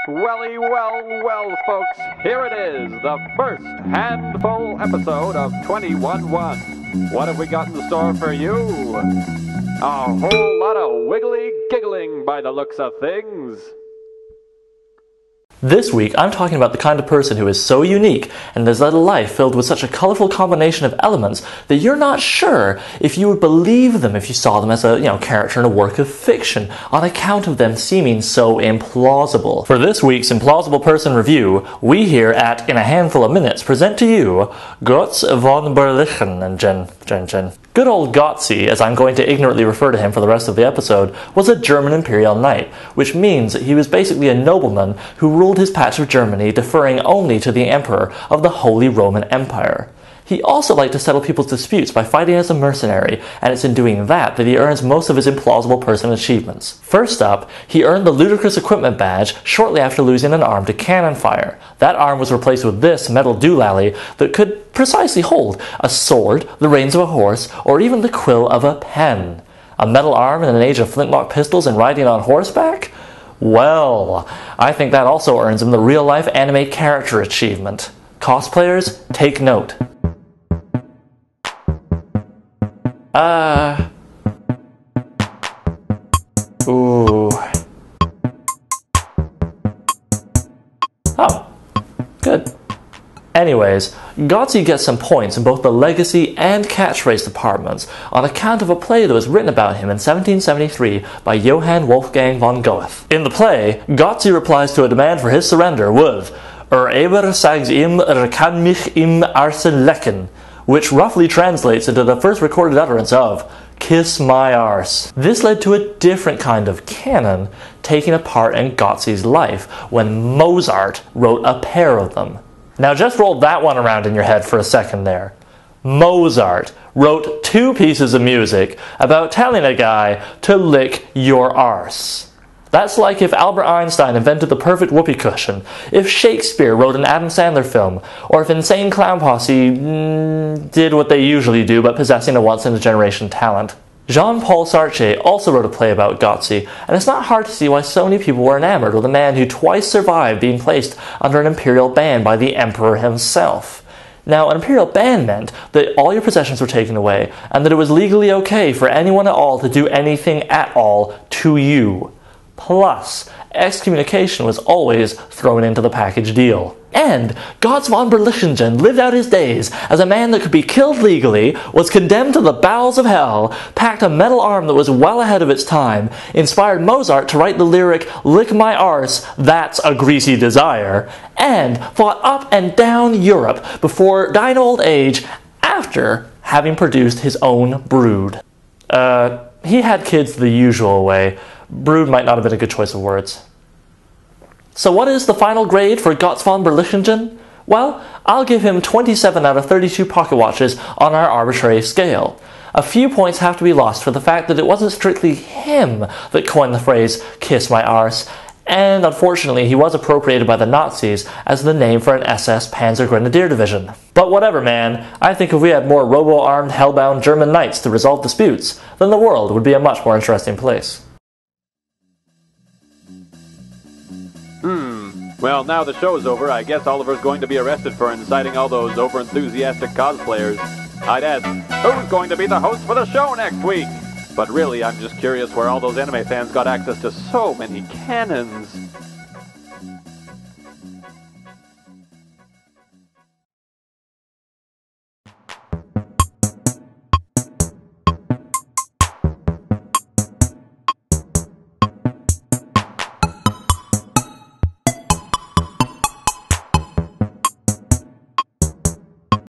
Welly, well, folks, here it is, the first handful episode of 21-1. What have we got in store for you? A whole lot of wiggly giggling by the looks of things. This week, I'm talking about the kind of person who is so unique and has led a life filled with such a colorful combination of elements that you're not sure if you would believe them if you saw them as a, character in a work of fiction on account of them seeming so implausible. For this week's Implausible Person Review, we here at In a Handful of Minutes present to you Gotz Von Berlichengen. Good old Gotzi, as I'm going to ignorantly refer to him for the rest of the episode, was a German imperial knight, which means that he was basically a nobleman who ruled his patch of Germany, deferring only to the emperor of the Holy Roman Empire. He also liked to settle people's disputes by fighting as a mercenary, and it's in doing that he earns most of his implausible person achievements. First up, he earned the ludicrous equipment badge shortly after losing an arm to cannon fire. That arm was replaced with this metal doolally that could precisely hold a sword, the reins of a horse, or even the quill of a pen. A metal arm in an age of flintlock pistols and riding on horseback? Well, I think that also earns him the real-life anime character achievement. Cosplayers, take note. Ooh. Oh. Good. Anyways, Gotzi gets some points in both the legacy and catchphrase departments on account of a play that was written about him in 1773 by Johann Wolfgang von Goethe. In the play, Gotzi replies to a demand for his surrender with "Eber sags ihm, kann mich im Arsen lecken," which roughly translates into the first recorded utterance of "kiss my arse." This led to a different kind of canon taking a part in Gotzi's life when Mozart wrote a pair of them. Now just roll that one around in your head for a second there. Mozart wrote two pieces of music about telling a guy to lick your arse. That's like if Albert Einstein invented the perfect whoopee cushion, if Shakespeare wrote an Adam Sandler film, or if Insane Clown Posse did what they usually do but possessing a once-in-a-generation talent. Jean-Paul Sartre also wrote a play about Gotzi, and it's not hard to see why so many people were enamored with a man who twice survived being placed under an imperial ban by the emperor himself. Now, an imperial ban meant that all your possessions were taken away, and that it was legally okay for anyone at all to do anything at all to you. Plus, excommunication was always thrown into the package deal. And Gotz Von Berlichengen lived out his days as a man that could be killed legally, was condemned to the bowels of hell, packed a metal arm that was well ahead of its time, inspired Mozart to write the lyric "Lick my arse, that's a greasy desire," and fought up and down Europe before dying of old age after having produced his own brood. He had kids the usual way. Brood might not have been a good choice of words. So what is the final grade for Gotz Von Berlichengen? Well, I'll give him 27 out of 32 pocket watches on our arbitrary scale. A few points have to be lost for the fact that it wasn't strictly him that coined the phrase "kiss my arse," and unfortunately he was appropriated by the Nazis as the name for an SS Panzer Grenadier Division. But whatever, man, I think if we had more robo-armed, hellbound German knights to resolve disputes, then the world would be a much more interesting place. Well, now the show's over, I guess Oliver's going to be arrested for inciting all those over-enthusiastic cosplayers. I'd ask, who's going to be the host for the show next week? But really, I'm just curious where all those anime fans got access to so many cannons.